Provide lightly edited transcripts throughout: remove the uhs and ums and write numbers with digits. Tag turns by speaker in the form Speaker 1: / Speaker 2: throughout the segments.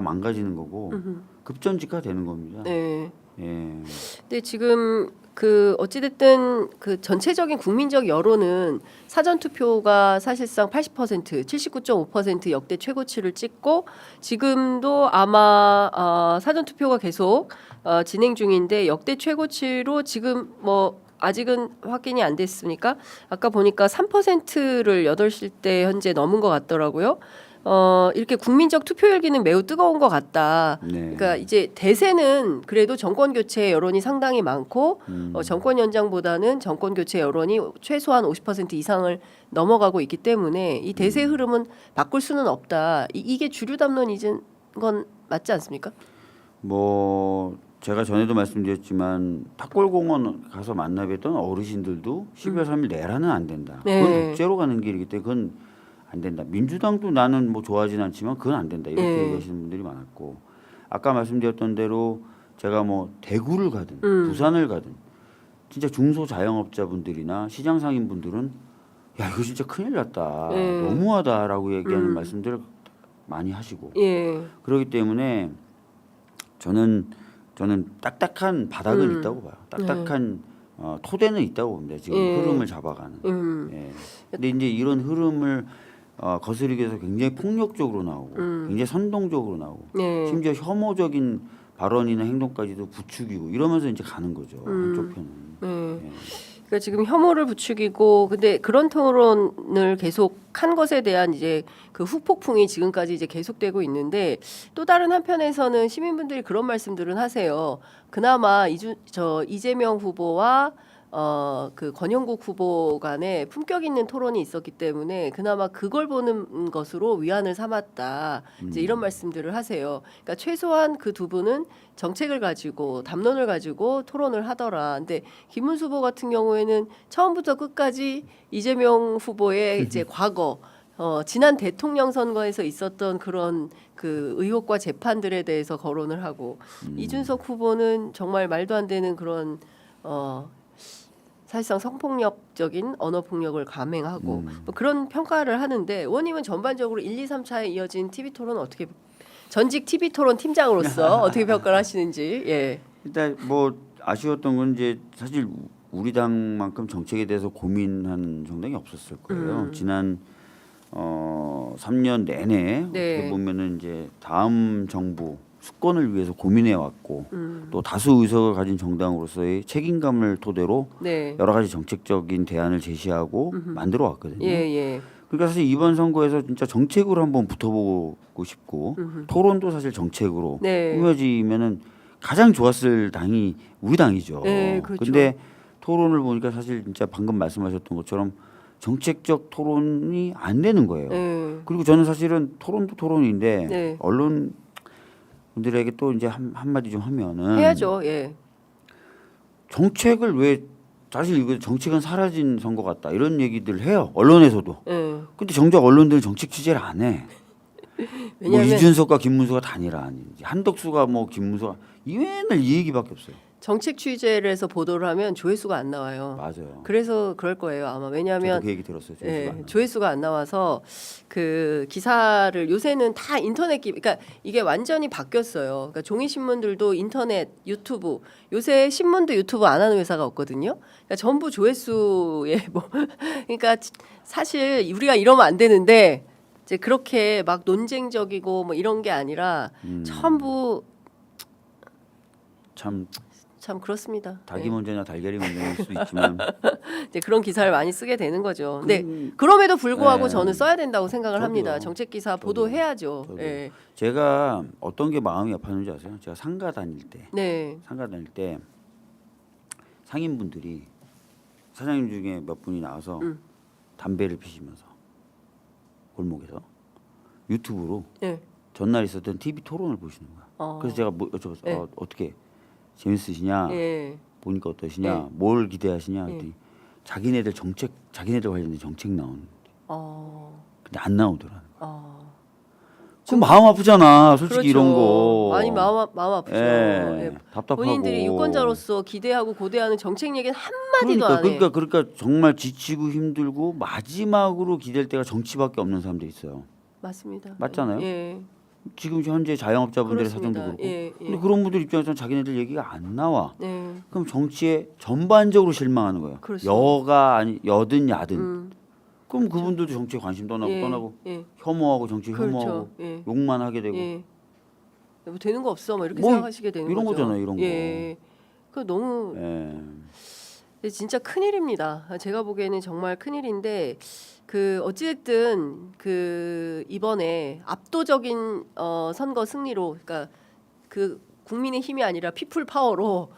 Speaker 1: 망가지는 거고 급전직하 되는 겁니다.
Speaker 2: 네.
Speaker 1: 예.
Speaker 2: 근데 지금 그 어찌됐든 그 전체적인 국민적 여론은 사전 투표가 사실상 80%, 79.5% 역대 최고치를 찍고 지금도 아마 사전 투표가 계속 진행 중인데 역대 최고치로 지금 뭐 아직은 확인이 안 됐으니까 아까 보니까 3%를 8시 때 현재 넘은 것 같더라고요. 이렇게 국민적 투표 열기는 매우 뜨거운 것 같다.
Speaker 1: 네.
Speaker 2: 그러니까 이제 대세는 그래도 정권 교체 여론이 상당히 많고 정권 연장보다는 정권 교체 여론이 최소한 50% 이상을 넘어가고 있기 때문에 이 대세 흐름은 바꿀 수는 없다. 이게 주류 담론이진 건 맞지 않습니까?
Speaker 1: 뭐 제가 전에도 말씀드렸지만 탑골공원 가서 만나 뵀던 어르신들도 12월 3일 내라는 안 된다.
Speaker 2: 네.
Speaker 1: 그건 독재로 가는 길이기 때문에 그건 안 된다. 민주당도 나는 뭐 좋아하진 않지만 그건 안 된다. 이렇게
Speaker 2: 네.
Speaker 1: 얘기하시는 분들이 많았고 아까 말씀드렸던 대로 제가 뭐 대구를 가든 부산을 가든 진짜 중소자영업자분들이나 시장 상인분들은 야 이거 진짜 큰일 났다.
Speaker 2: 네.
Speaker 1: 너무하다라고 얘기하는 말씀들을 많이 하시고
Speaker 2: 예.
Speaker 1: 그렇기 때문에 저는 딱딱한 바닥은 있다고 봐요. 딱딱한 토대는 있다고 봅니다. 지금 흐름을 잡아가는. 예. 근데 이제 이런 흐름을 거스르기 위해서 굉장히 폭력적으로 나오고 굉장히 선동적으로 나오고
Speaker 2: 네.
Speaker 1: 심지어 혐오적인 발언이나 행동까지도 부추기고 이러면서 이제 가는 거죠. 한쪽 편은.
Speaker 2: 네.
Speaker 1: 예.
Speaker 2: 그러니까 지금 혐오를 부추기고 근데 그런 토론을 계속 한 것에 대한 이제 그 후폭풍이 지금까지 이제 계속되고 있는데 또 다른 한편에서는 시민분들이 그런 말씀들은 하세요. 그나마 이재명 후보와 그 권영국 후보 간에 품격 있는 토론이 있었기 때문에 그나마 그걸 보는 것으로 위안을 삼았다. 이제 이런 말씀들을 하세요. 그러니까 최소한 그 두 분은 정책을 가지고 담론을 가지고 토론을 하더라. 근데 김문수 후보 같은 경우에는 처음부터 끝까지 이재명 후보의 이제 과거 지난 대통령 선거에서 있었던 그런 그 의혹과 재판들에 대해서 거론을 하고 이준석 후보는 정말 말도 안 되는 그런 사실상 성폭력적인 언어 폭력을 감행하고 뭐 그런 평가를 하는데 의원님은 전반적으로 1, 2, 3차에 이어진 TV 토론 어떻게 전직 TV 토론 팀장으로서 어떻게 평가를 하시는지. 예.
Speaker 1: 일단 뭐 아쉬웠던 건 이제 사실 우리 당만큼 정책에 대해서 고민한 정당이 없었을 거예요. 지난 3년 내내
Speaker 2: 네.
Speaker 1: 어떻게 보면은 이제 다음 정부 수권을 위해서 고민해 왔고 또 다수 의석을 가진 정당으로서의 책임감을 토대로
Speaker 2: 네.
Speaker 1: 여러 가지 정책적인 대안을 제시하고 만들어 왔거든요.
Speaker 2: 예, 예.
Speaker 1: 그러니까 사실 이번 선거에서 진짜 정책으로 한번 붙어보고 싶고 토론도 사실 정책으로
Speaker 2: 네.
Speaker 1: 꾸며지면은 가장 좋았을 당이 우리 당이죠.
Speaker 2: 네, 그렇죠.
Speaker 1: 근데 토론을 보니까 사실 진짜 방금 말씀하셨던 것처럼 정책적 토론이 안 되는 거예요.
Speaker 2: 네.
Speaker 1: 그리고 저는 사실은 토론도 토론인데
Speaker 2: 네.
Speaker 1: 언론 분들에게 또 이제 한마디 좀 하면은
Speaker 2: 해야죠. 예.
Speaker 1: 정책을 왜 사실 이거 정책은 사라진 선거 같다 이런 얘기들 해요 언론에서도.
Speaker 2: 예.
Speaker 1: 근데 정작 언론들은 정책 취재를 안 해. 뭐
Speaker 2: 왜냐하면
Speaker 1: 이준석과 김문수가 단일화 아닌지 한덕수가 뭐 김문수가 맨날 이 얘기밖에 없어요.
Speaker 2: 정책 취재를 해서 보도를 하면 조회수가 안 나와요.
Speaker 1: 맞아요.
Speaker 2: 그래서 그럴 거예요. 아마
Speaker 1: 저도
Speaker 2: 왜냐하면
Speaker 1: 그 얘기 들었어요.
Speaker 2: 조회수가 안 나와서 그 기사를 요새는 다 인터넷 그러니까 이게 완전히 바뀌었어요. 그러니까 종이 신문들도 인터넷, 유튜브 요새 신문도 유튜브 안 하는 회사가 없거든요. 그러니까 전부 조회수에 뭐 그러니까 사실 우리가 이러면 안 되는데 이제 그렇게 막 논쟁적이고 뭐 이런 게 아니라 전부 참 그렇습니다.
Speaker 1: 닭이
Speaker 2: 네.
Speaker 1: 문제냐 달걀이 문제일 수도 있지만
Speaker 2: 이제 그런 기사를 많이 쓰게 되는 거죠. 네. 그럼에도 불구하고
Speaker 1: 네.
Speaker 2: 저는 써야 된다고 생각을
Speaker 1: 저도요.
Speaker 2: 합니다. 정책 기사 보도해야죠.
Speaker 1: 저도.
Speaker 2: 예.
Speaker 1: 제가 어떤 게 마음이 아팠는지 아세요? 제가 상가 다닐 때 상인분들이 사장님 중에 몇 분이 나와서 담배를 피시면서 골목에서 유튜브로
Speaker 2: 네.
Speaker 1: 전날 있었던 TV 토론을 보시는 거야. 그래서 제가 뭐 여쭤봤어요.
Speaker 2: 네.
Speaker 1: 어떻게 재밌으시냐?
Speaker 2: 예.
Speaker 1: 보니까 어떠시냐?
Speaker 2: 네.
Speaker 1: 뭘 기대하시냐? 그랬더니 자기네들 관련된 정책 나오는데 근데 안 나오더라는 거야. 그럼 마음 아프잖아. 솔직히
Speaker 2: 그렇죠.
Speaker 1: 이런 거.
Speaker 2: 많이 마음 아프죠. 예.
Speaker 1: 답답하고.
Speaker 2: 본인들이 유권자로서 기대하고 고대하는 정책 얘기는 한 마디도 안 해.
Speaker 1: 그러니까 정말 지치고 힘들고 마지막으로 기댈 때가 정치밖에 없는 사람들이 있어요.
Speaker 2: 맞습니다.
Speaker 1: 맞잖아요.
Speaker 2: 예.
Speaker 1: 지금 현재 자영업자분들의 사정도
Speaker 2: 그렇습니다.
Speaker 1: 그렇고.
Speaker 2: 예, 예.
Speaker 1: 근데 그런 분들 입장에서는 자기네들 얘기가 안 나와.
Speaker 2: 네.
Speaker 1: 그럼 정치에 전반적으로 실망하는 거예요.
Speaker 2: 그렇습니다.
Speaker 1: 여가 아니 여든 야든.
Speaker 2: 음,
Speaker 1: 그럼 그분들도 정치에 관심 떠나고
Speaker 2: 예.
Speaker 1: 혐오하고 정치
Speaker 2: 그렇죠.
Speaker 1: 혐오하고
Speaker 2: 예.
Speaker 1: 욕만 하게 되고
Speaker 2: 예. 뭐 되는 거 없어, 뭐 이렇게
Speaker 1: 뭐
Speaker 2: 생각하시게 되는
Speaker 1: 이런
Speaker 2: 거죠.
Speaker 1: 거잖아요, 이런 거.
Speaker 2: 예. 그 너무
Speaker 1: 예.
Speaker 2: 근데 진짜 큰일입니다. 제가 보기에는 정말 큰일인데 그 어찌됐든 그 이번에 압도적인 선거 승리로 그러니까 그 국민의 힘이 아니라 피플 파워로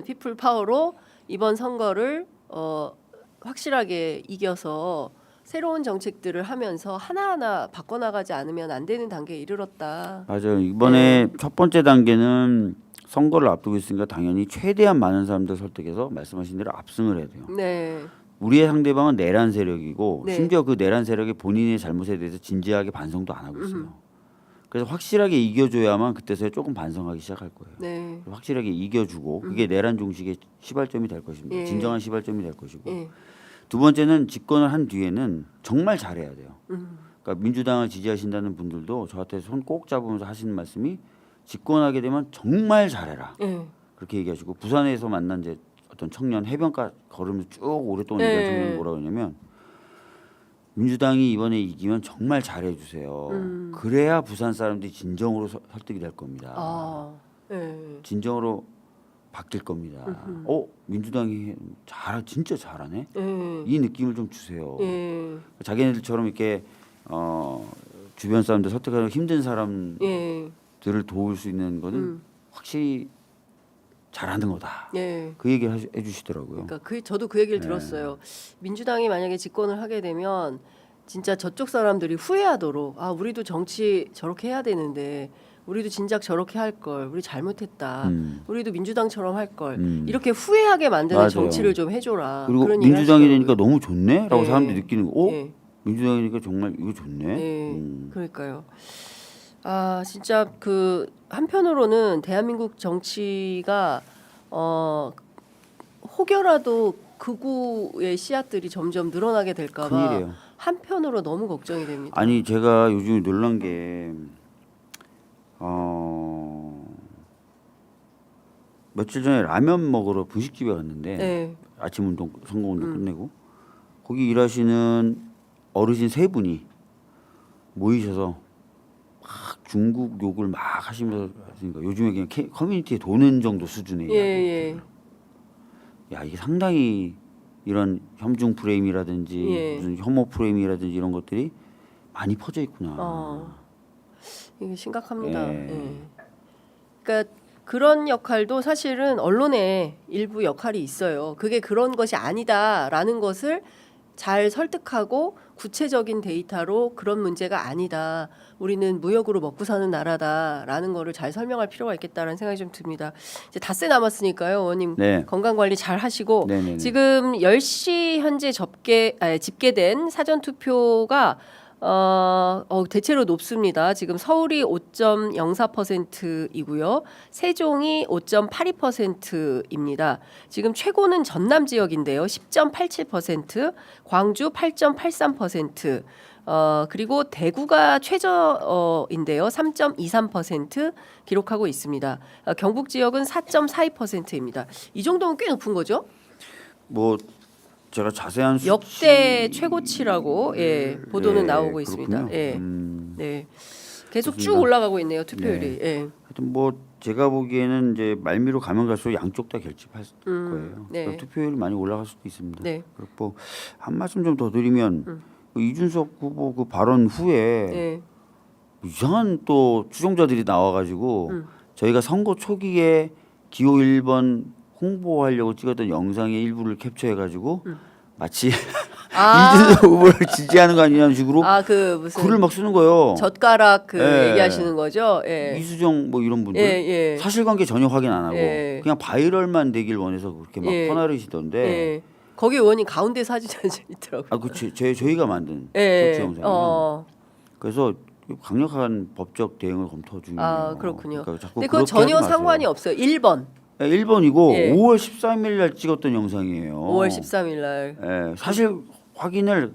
Speaker 2: 피플 파워로 이번 선거를 확실하게 이겨서 새로운 정책들을 하면서 하나하나 바꿔나가지 않으면 안 되는 단계에 이르렀다.
Speaker 1: 맞아요. 이번에 첫 번째 단계는 선거를 앞두고 있으니까 당연히 최대한 많은 사람들 설득해서 말씀하신 대로 압승을 해야 돼요.
Speaker 2: 네.
Speaker 1: 우리의 상대방은 내란 세력이고
Speaker 2: 네.
Speaker 1: 심지어 그 내란 세력이 본인의 잘못에 대해서 진지하게 반성도 안 하고 있어요. 그래서 확실하게 이겨줘야만 그때서야 조금 반성하기 시작할 거예요.
Speaker 2: 네.
Speaker 1: 확실하게 이겨주고 그게 내란 종식의 시발점이 될 것입니다.
Speaker 2: 예.
Speaker 1: 진정한 시발점이 될 것이고
Speaker 2: 예.
Speaker 1: 두 번째는 집권을 한 뒤에는 정말 잘해야 돼요. 그러니까 민주당을 지지하신다는 분들도 저한테 손 꼭 잡으면서 하시는 말씀이 집권하게 되면 정말 잘해라.
Speaker 2: 예.
Speaker 1: 그렇게 얘기하시고 부산에서 만난 이제 어떤 청년 해변가 걸으면서 쭉 오랫동안
Speaker 2: 네.
Speaker 1: 얘기한 청년이 뭐라고 하냐면 민주당이 이번에 이기면 정말 잘해주세요. 그래야 부산 사람들이 진정으로 설득이 될 겁니다.
Speaker 2: 아. 예.
Speaker 1: 진정으로 바뀔 겁니다. 민주당이 진짜 잘하네.
Speaker 2: 예.
Speaker 1: 이 느낌을 좀 주세요.
Speaker 2: 예.
Speaker 1: 자기네들처럼 이렇게 주변 사람들 설득하는 힘든 사람들을
Speaker 2: 예.
Speaker 1: 도울 수 있는 거는 확실히 잘하는 거다.
Speaker 2: 예.
Speaker 1: 그 얘기를 해주시더라고요.
Speaker 2: 그러니까 저도 그 얘기를 들었어요. 민주당이 만약에 집권을 하게 되면 진짜 저쪽 사람들이 후회하도록 아 우리도 정치 저렇게 해야 되는데 우리도 진작 저렇게 할 걸 우리 잘못했다. 우리도 민주당처럼 할 걸 이렇게 후회하게 만드는
Speaker 1: 맞아요.
Speaker 2: 정치를 좀 해줘라.
Speaker 1: 그리고
Speaker 2: 그런 얘기
Speaker 1: 민주당이
Speaker 2: 하시더라고요.
Speaker 1: 되니까 너무 좋네라고
Speaker 2: 예.
Speaker 1: 사람들이 느끼는 거.
Speaker 2: 예.
Speaker 1: 민주당이니까 정말 이거 좋네.
Speaker 2: 예. 그러니까요. 아 진짜 그 한편으로는 대한민국 정치가 혹여라도 극우의 씨앗들이 점점 늘어나게 될까봐
Speaker 1: 큰일이에요.
Speaker 2: 한편으로 너무 걱정이 됩니다.
Speaker 1: 아니 제가 요즘 놀란 게 며칠 전에 라면 먹으러 분식집에 갔는데
Speaker 2: 네.
Speaker 1: 아침 운동 선거 운동 끝내고 거기 일하시는 어르신 세 분이 모이셔서 막 중국 욕을 막 하시면서 하시니까 요즘에 그냥 커뮤니티에 도는 정도 수준의
Speaker 2: 예, 예.
Speaker 1: 야 이게 상당히 이런 혐중 프레임이라든지
Speaker 2: 예.
Speaker 1: 무슨 혐오 프레임이라든지 이런 것들이 많이 퍼져 있구나.
Speaker 2: 이게 심각합니다.
Speaker 1: 예.
Speaker 2: 예. 그러니까 그런 역할도 사실은 언론의 일부 역할이 있어요. 그게 그런 것이 아니다라는 것을 잘 설득하고 구체적인 데이터로 그런 문제가 아니다. 우리는 무역으로 먹고 사는 나라다라는 거를 잘 설명할 필요가 있겠다라는 생각이 좀 듭니다. 이제 닷새 남았으니까요, 의원님
Speaker 1: 네.
Speaker 2: 건강 관리 잘 하시고
Speaker 1: 네네네.
Speaker 2: 지금 10시 현재 집계된 사전 투표가 대체로 높습니다. 지금 서울이 5.04%이고요. 세종이 5.82%입니다. 지금 최고는 전남 지역인데요. 10.87%, 광주 8.83%, 그리고 대구가 최저인데요. 3.23% 기록하고 있습니다. 경북 지역은 4.42%입니다. 이 정도면 꽤 높은 거죠?
Speaker 1: 뭐 제가 자세한 수치
Speaker 2: 역대 최고치라고 보도는
Speaker 1: 네,
Speaker 2: 나오고 있습니다.
Speaker 1: 그렇군요.
Speaker 2: 네, 계속 쭉
Speaker 1: 좋습니다.
Speaker 2: 올라가고 있네요 투표율이.
Speaker 1: 하여튼 뭐 제가 보기에는 이제 말미로 가면 갈수록 양쪽 다 결집할 거예요.
Speaker 2: 네.
Speaker 1: 그러니까 투표율이 많이 올라갈 수도 있습니다.
Speaker 2: 네.
Speaker 1: 그리고 한 말씀 좀 더 드리면 그 이준석 후보 그 발언 후에 이상한 또 추종자들이 나와가지고 저희가 선거 초기에 기호 1번 홍보하려고 찍었던 영상의 일부를 캡처해가지고 마치 이준석 후보를 지지하는 거 아니냐는 식으로
Speaker 2: 그 무슨
Speaker 1: 글을 막 쓰는 거예요.
Speaker 2: 젓가락
Speaker 1: 예.
Speaker 2: 얘기하시는 거죠?
Speaker 1: 이수정 뭐 이런 분들 사실관계 전혀 확인 안 하고 그냥 바이럴만 되길 원해서 그렇게 막 퍼나르시던데
Speaker 2: 거기 의원님 가운데 사진 있더라고요.
Speaker 1: 저희가 만든 서치 영상이요. 그래서 강력한 법적 대응을 검토 중이에요.
Speaker 2: 그렇군요.
Speaker 1: 그러니까 자꾸
Speaker 2: 근데 그건 전혀 상관이 없어요. 1번.
Speaker 1: 1번이고 5월 13일 날 찍었던 영상이에요.
Speaker 2: 5월 13일 날.
Speaker 1: 사실 확인을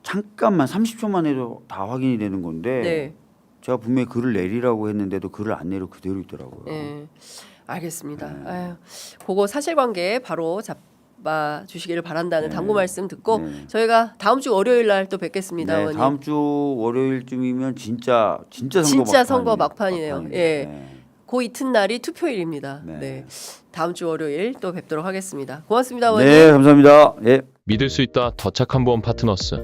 Speaker 1: 잠깐만 30초만 해도 다 확인이 되는 건데 제가 분명히 글을 내리라고 했는데도 글을 안 내려 그대로 있더라고요.
Speaker 2: 예. 알겠습니다. 아유, 그거 사실관계 바로 잡아 주시기를 바란다는 당부 말씀 듣고 저희가 다음 주 월요일 날 또 뵙겠습니다. 의원님.
Speaker 1: 다음 주 월요일쯤이면 진짜
Speaker 2: 선거 막판이네요.
Speaker 1: 막판이네요.
Speaker 2: 예. 그 이튿날이 투표일입니다.
Speaker 1: 네.
Speaker 2: 네. 다음 주 월요일 또 뵙도록 하겠습니다. 고맙습니다. 의원님.
Speaker 1: 네, 감사합니다. 예.
Speaker 3: 믿을 수 있다 더 착한 보험 파트너스